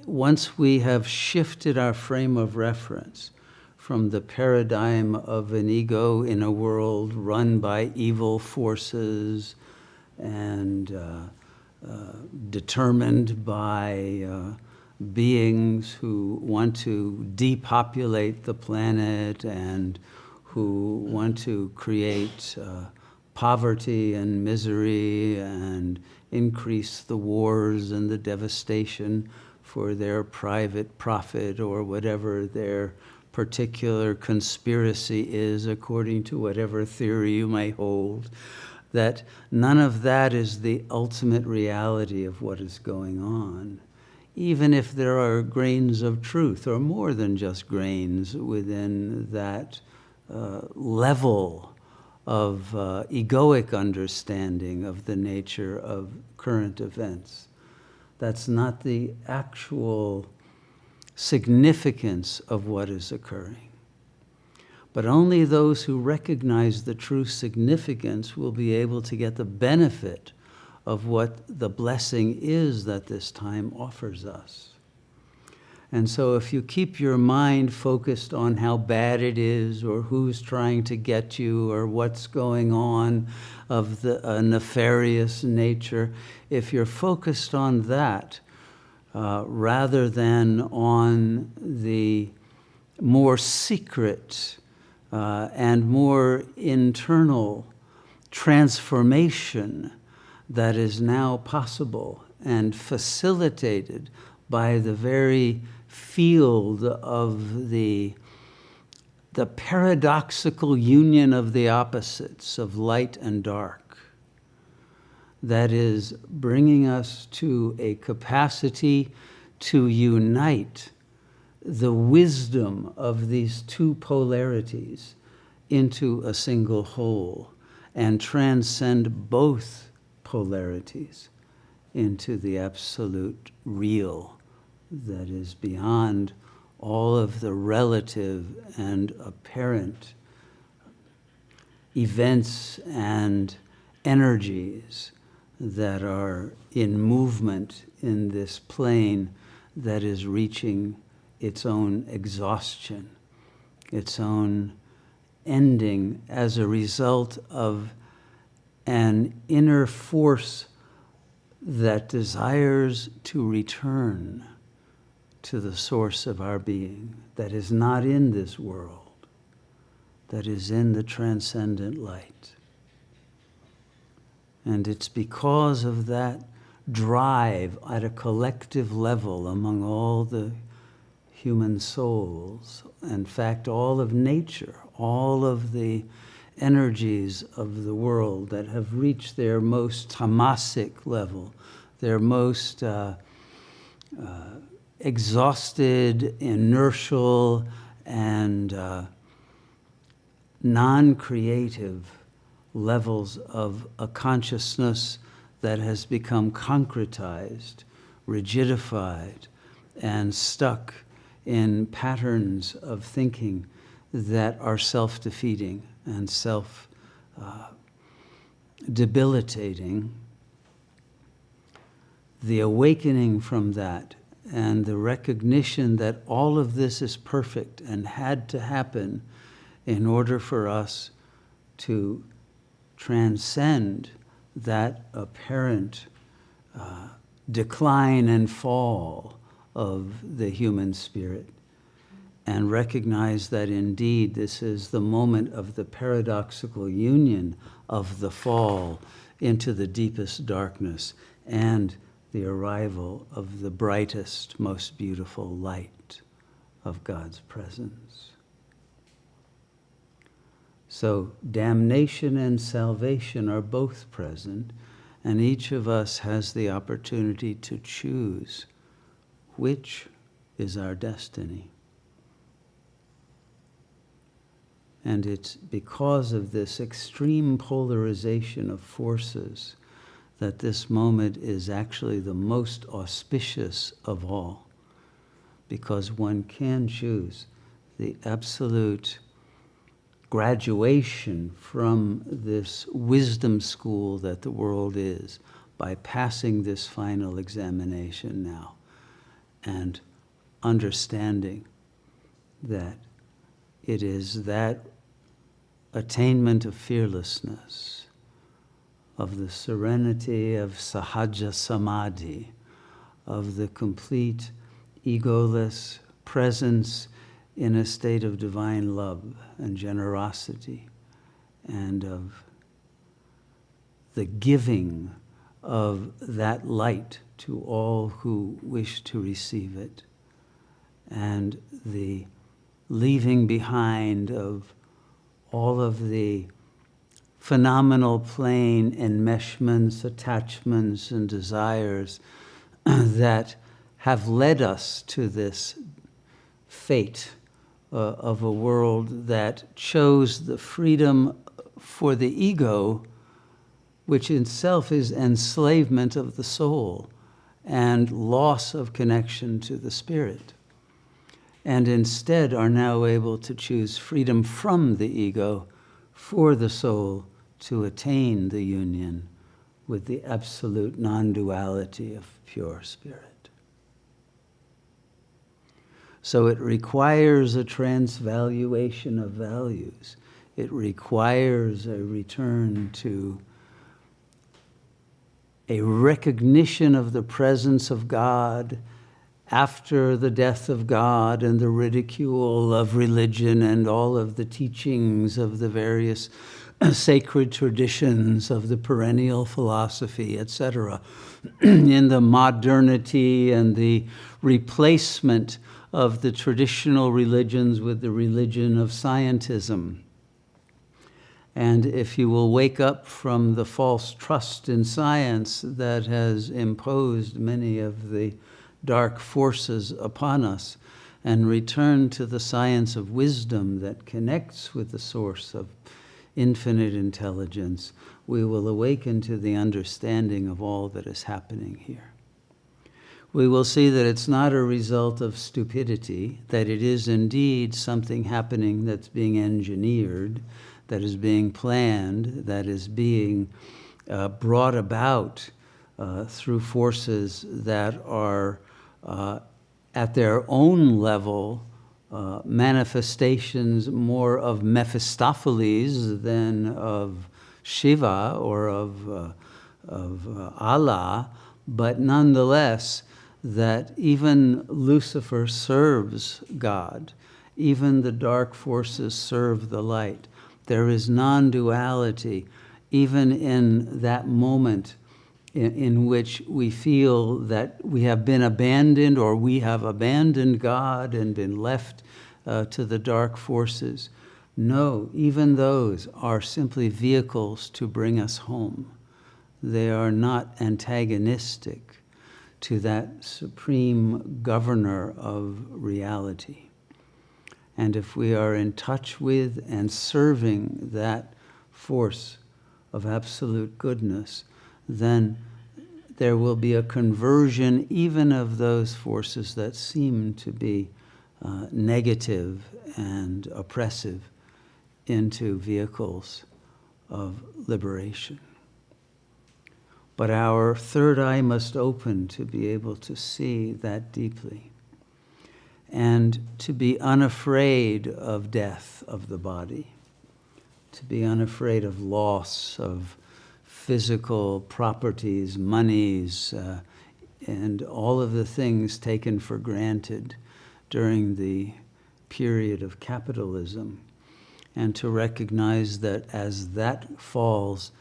once we have shifted our frame of reference from the paradigm of an ego in a world run by evil forces and determined by beings who want to depopulate the planet and who want to create poverty and misery and increase the wars and the devastation for their private profit or whatever their particular conspiracy is, according to whatever theory you may hold, that none of that is the ultimate reality of what is going on. Even if there are grains of truth, or more than just grains, within that level of egoic understanding of the nature of current events. That's not the actual significance of what is occurring. But only those who recognize the true significance will be able to get the benefit of what the blessing is that this time offers us. And so if you keep your mind focused on how bad it is or who's trying to get you or what's going on of the nefarious nature, if you're focused on that rather than on the more secret and more internal transformation that is now possible and facilitated by the very field of the paradoxical union of the opposites of light and dark, that is bringing us to a capacity to unite the wisdom of these two polarities into a single whole and transcend both polarities into the absolute real that is beyond all of the relative and apparent events and energies that are in movement in this plane that is reaching its own exhaustion, its own ending as a result of an inner force that desires to return to the source of our being, that is not in this world, that is in the transcendent light. And it's because of that drive at a collective level among all the human souls, in fact, all of nature, all of the energies of the world that have reached their most tamasic level, their most exhausted, inertial, and non-creative levels of a consciousness that has become concretized, rigidified, and stuck in patterns of thinking that are self-defeating and self-debilitating. The awakening from that and the recognition that all of this is perfect and had to happen in order for us to transcend that apparent decline and fall of the human spirit, and recognize that indeed this is the moment of the paradoxical union of the fall into the deepest darkness and the arrival of the brightest, most beautiful light of God's presence. So damnation and salvation are both present, and each of us has the opportunity to choose which is our destiny. And it's because of this extreme polarization of forces that this moment is actually the most auspicious of all, because one can choose the absolute graduation from this wisdom school that the world is by passing this final examination now, and understanding that it is that attainment of fearlessness, of the serenity of sahaja samadhi, of the complete egoless presence in a state of divine love and generosity, and of the giving of that light to all who wish to receive it, and the leaving behind of all of the phenomenal plane enmeshments, attachments, and desires that have led us to this fate of a world that chose the freedom for the ego, which in itself is enslavement of the soul and loss of connection to the spirit, and instead are now able to choose freedom from the ego for the soul to attain the union with the absolute non-duality of pure spirit. So it requires a transvaluation of values. It requires a return to a recognition of the presence of God after the death of God and the ridicule of religion and all of the teachings of the various sacred traditions of the perennial philosophy, etc., in the modernity and the replacement of the traditional religions with the religion of scientism. And if you will wake up from the false trust in science that has imposed many of the dark forces upon us, and return to the science of wisdom that connects with the source of infinite intelligence, we will awaken to the understanding of all that is happening here. We will see that it's not a result of stupidity, that it is indeed something happening that's being engineered, that is being planned, that is being brought about through forces that are at their own level manifestations more of Mephistopheles than of Shiva or of Allah, but nonetheless that even Lucifer serves God, even the dark forces serve the light. There is non-duality even in that moment in which we feel that we have been abandoned, or we have abandoned God and been left to the dark forces. No, even those are simply vehicles to bring us home. They are not antagonistic to that supreme governor of reality. And if we are in touch with and serving that force of absolute goodness, then there will be a conversion even of those forces that seem to be negative and oppressive into vehicles of liberation. But our third eye must open to be able to see that deeply, and to be unafraid of death of the body, to be unafraid of loss of physical properties, monies, and all of the things taken for granted during the period of capitalism, and to recognize that as that falls,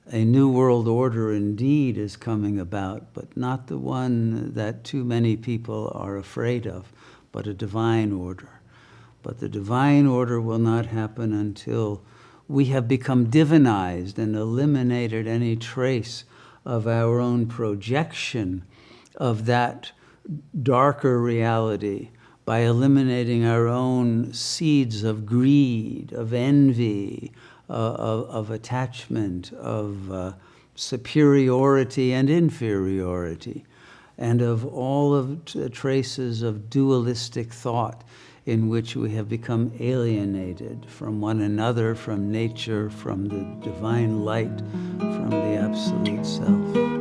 a new world order indeed is coming about, but not the one that too many people are afraid of, but a divine order. But the divine order will not happen until we have become divinized and eliminated any trace of our own projection of that darker reality, by eliminating our own seeds of greed, of envy, of attachment, of superiority and inferiority, and of all of the traces of dualistic thought in which we have become alienated from one another, from nature, from the divine light, from the absolute self.